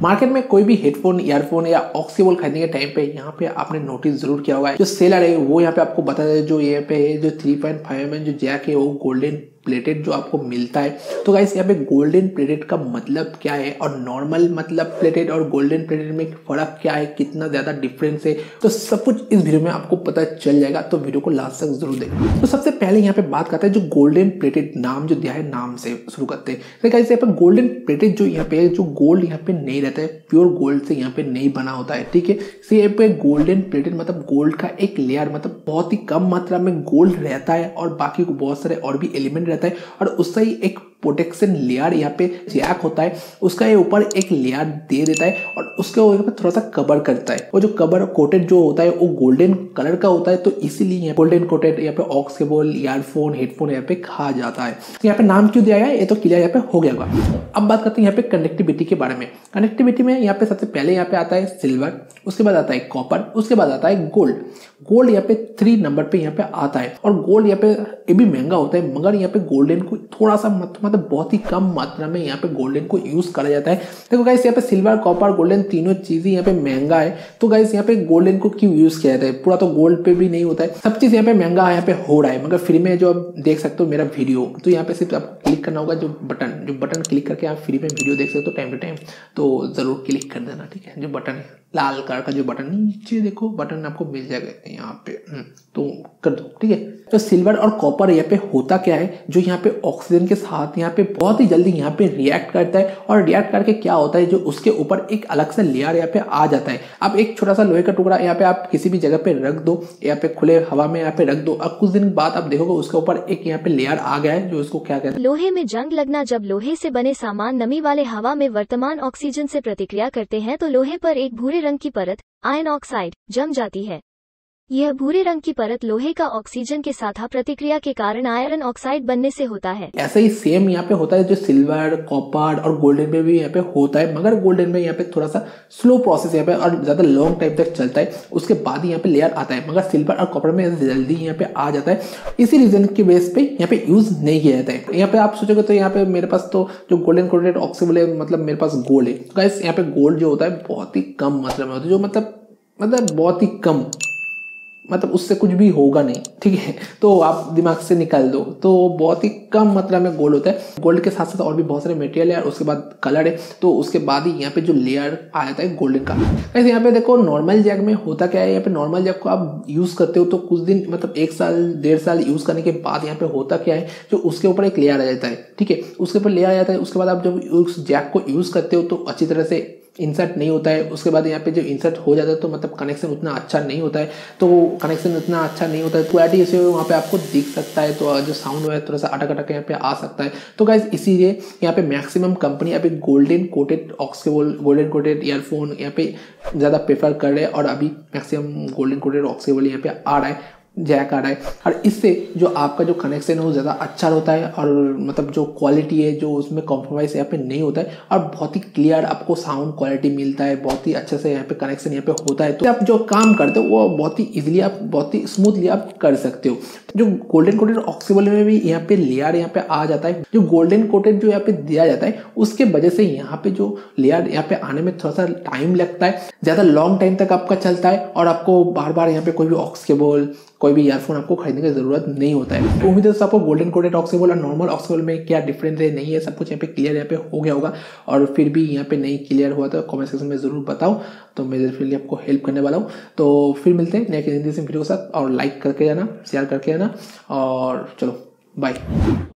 Market में कोई भी हेडफोन, ईयरफोन या ऑक्स केबल खरीदने के टाइम पे यहाँ पे आपने नोटिस जरूर किया होगा, जो सेलर है वो यहाँ पे आपको बता दे, जो यहाँ पे है जो 3.5 mm जो जैक है वो गोल्डन प्लेटेड जो आपको मिलता है। तो गाइस यहाँ पे गोल्डन प्लेटेड का मतलब क्या है और नॉर्मल मतलब प्लेटेड और गोल्डन प्लेटेड में फर्क क्या है, कितना ज्यादा डिफरेंस है, तो सब कुछ इस वीडियो में आपको पता चल जाएगा। तो वीडियो को लास्ट तक जरूर देखना। तो सबसे पहले यहाँ पे बात करते हैं जो गोल्डन प्लेटेड नाम जो दिया है, नाम से शुरू करते हैं। तो गाइस यहाँ पे गोल्डन प्लेटेड जो यहाँ पे जो गोल्ड यहाँ पे नहीं रहता है, प्योर गोल्ड से यहाँ पे नहीं बना होता है, ठीक है। तो यहाँ पे गोल्डन प्लेटेड मतलब गोल्ड का एक लेयर, मतलब बहुत ही कम मात्रा में गोल्ड रहता है और बाकी को बहुत सारे और भी एलिमेंट रहता है और उससे ही एक प्रोटेक्शन लेयर यहाँ पे जैक होता है, उसका ये ऊपर एक लेयर दे देता है और उसके ऊपर थोड़ा सा कवर करता है। वो जो कवर कोटेड जो होता है वो गोल्डन कलर का होता है, तो इसीलिए गोल्डन कोटेड यहाँ पे ऑक्स केबल, ईयरफोन, हेडफोन यहाँ पे कहा जाता है। तो यहाँ पे नाम क्यों दिया गया है ये तो क्लियर यहाँ पे हो गया होगा। अब बात करते हैं यहाँ पे कनेक्टिविटी के बारे में। कनेक्टिविटी में यहाँ पे सबसे पहले यहाँ पे आता है सिल्वर, उसके बाद आता है कॉपर, उसके बाद आता है गोल्ड। गोल्ड यहाँ पे 3 नंबर पे यहाँ पे आता है और गोल्ड यहाँ पे ये भी महंगा होता है, मगर यहाँ पे गोल्डन को थोड़ा सा मतलब बहुत ही कम मात्रा में यहाँ पे गोल्डन को यूज करा जाता है। देखो गाइस यहाँ पे सिल्वर, कॉपर, गोल्डन तीनों चीजें यहाँ पे महंगा है, तो गाइस यहाँ पे गोल्डन को क्यों यूज किया जाता है, पूरा तो गोल्ड पे भी नहीं होता है, सब चीज यहाँ पे महंगा यहाँ पे हो रहा है। मगर फ्री में जो आप देख सकते हो मेरा वीडियो, तो यहाँ पे सिर्फ आपको क्लिक करना होगा जो बटन क्लिक करके आप फ्री में वीडियो देख सकते हो टाइम टू टाइम, तो जरूर क्लिक कर देना, ठीक है। जो बटन है लाल कलर का जो बटन नीचे देखो बटन आपको मिल जाएगा यहाँ पे, तो कर दो, ठीक है। तो सिल्वर और कॉपर यहाँ पे होता क्या है, जो यहाँ पे ऑक्सीजन के साथ यहाँ पे बहुत ही जल्दी यहाँ पे रिएक्ट करता है और रिएक्ट करके क्या होता है, जो उसके ऊपर एक अलग से लेयर यहाँ पे आ जाता है। अब एक छोटा सा लोहे का टुकड़ा यहाँ पे आप किसी भी जगह पे रख दो, यहाँ पे खुले हवा में यहाँ पे रख दो और कुछ दिन बाद आप देखोगे उसके ऊपर एक यहाँ पे लेयर आ गया है, जो उसको क्या कहते हैं, लोहे में जंग लगना। जब लोहे से बने सामान नमी वाले हवा में वर्तमान ऑक्सीजन से प्रतिक्रिया करते हैं तो लोहे पर एक भूरे रंग की परत, आयन ऑक्साइड, जम जाती है। यह भूरे रंग की परत लोहे का ऑक्सीजन के साथ प्रतिक्रिया के कारण आयरन ऑक्साइड बनने से होता है। ऐसा ही सेम यहाँ पे होता है जो सिल्वर, कॉपर और गोल्डन में भी यहाँ पे होता है, मगर गोल्डन में यहाँ पे थोड़ा सा स्लो प्रोसेस यहाँ पे और ज्यादा लॉन्ग टाइम तक चलता है, उसके बाद ही यहाँ पे लेयर आता है। मगर सिल्वर और कॉपर में जल्दी यहाँ पे आ जाता है, इसी रीजन की बेस पे यहाँ पे यूज नहीं किया जाता है। यहाँ पे आप सोचोगे तो यहाँ पे मेरे पास तो जो गोल्डन कोटेड ऑक्सीबल है, मतलब मेरे पास गोल्ड है, तो गाइस यहाँ पे गोल्ड जो होता है बहुत ही कम मात्रा में होता है, जो मतलब बहुत ही कम, मतलब उससे कुछ भी होगा नहीं, ठीक है। तो आप दिमाग से निकाल दो, तो बहुत ही कम मात्रा में गोल्ड होता है। गोल्ड के साथ साथ और भी बहुत सारे मटेरियल है और उसके बाद कलर है, तो उसके बाद ही यहाँ पे जो लेयर आ जाता है गोल्डन का। ऐसे यहाँ पे देखो नॉर्मल जैक में होता क्या है, यहाँ पे नॉर्मल जैक को आप यूज करते हो तो कुछ दिन मतलब 1 साल 1.5 साल यूज करने के बाद यहाँ पे होता क्या है, जो उसके ऊपर एक लेयर आ जाता है, ठीक है। उसके ऊपर लेयर आ जाता है, उसके बाद आप जब उस जैक को यूज करते हो तो अच्छी तरह से इंसर्ट नहीं होता है। उसके बाद यहाँ पे जो इंसर्ट हो जाता है तो मतलब कनेक्शन उतना अच्छा नहीं होता है, तो कनेक्शन उतना अच्छा नहीं होता है, क्वालिटी ऐसे वहाँ पे आपको दिख सकता है, तो जो साउंड है थोड़ा सा अटक अटक यहाँ पे आ सकता है। तो गाइस इसीलिए यहाँ पे मैक्सिमम कंपनी यहाँ पे golden coated aux cable, golden coated earphone यहाँ पे ज़्यादा प्रेफर कर रहे हैं और अभी maximum golden coated aux cable यहाँ पे आ रहा है, जैक आ रहा है, और इससे जो आपका जो कनेक्शन है वो ज़्यादा अच्छा होता है और मतलब जो क्वालिटी है जो उसमें कॉम्प्रोमाइज़ यहाँ पे नहीं होता है और बहुत ही क्लियर आपको साउंड क्वालिटी मिलता है, बहुत ही अच्छे से यहाँ पे कनेक्शन यहाँ पे होता है। तो आप जो काम करते हो वो बहुत ही इजीली आप बहुत ही स्मूथली आप कर सकते हो। जो गोल्डन कोटेड ऑक्सीबल में भी यहाँ पे लेयर यहाँ पे आ जाता है, जो गोल्डन कोटेड जो यहाँ पे दिया जाता है उसके वजह से यहाँ पे जो लेयर यहाँ पे आने में थोड़ा सा टाइम लगता है, ज़्यादा लॉन्ग टाइम तक आपका चलता है और आपको बार बार यहाँ पे कोई भी ऑक्स केबल, कोई भी ईयरफोन आपको खरीदने की जरूरत नहीं होता है। तो उम्मीद है आपको गोल्डन कोटेड ऑक्स केबल और नॉर्मल ऑक्स केबल में क्या डिफरेंस है, नहीं है, सब कुछ यहाँ पे क्लियर यहाँ पे हो गया होगा। और फिर भी यहाँ पे नहीं क्लियर हुआ तो कमेंट सेक्शन में जरूर बताओ, तो मैं फिर आपको हेल्प करने वाला हूँ। तो फिर मिलते हैं नेक्स्ट वीडियो के साथ, और लाइक करके जाना, शेयर करके जाना, और चलो बाय।